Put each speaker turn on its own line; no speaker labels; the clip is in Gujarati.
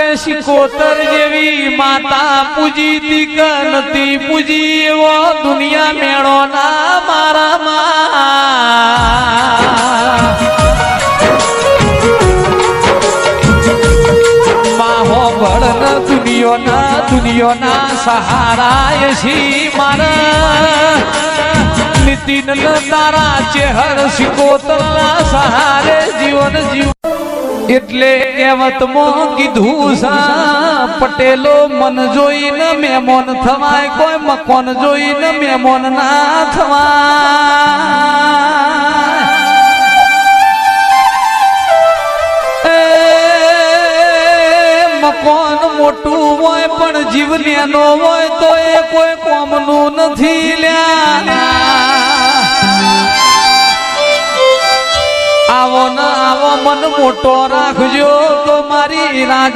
કે શિકોતર જેવી માતા પૂજી તી નથી પૂજી એવો દુનિયા મેળો ના મારા માહો ભળન દુનિયોના સહારા છી મારા નીતિન તારા ચેહર શિકોતર ના સહારે જીવન જીવ એટલે કહેવતમાં કીધું સા પટેલો મન જોઈને મહેમાન થવાય કોઈ મકોન જોઈને મહેમાન ના થવાય મકોન મોટું હોય પણ જીવ નેનો હોય તો એ કોઈ કોમનું નથી લ્યા આવો ના આવો મન મોટો રાખજો તો મારી રાજા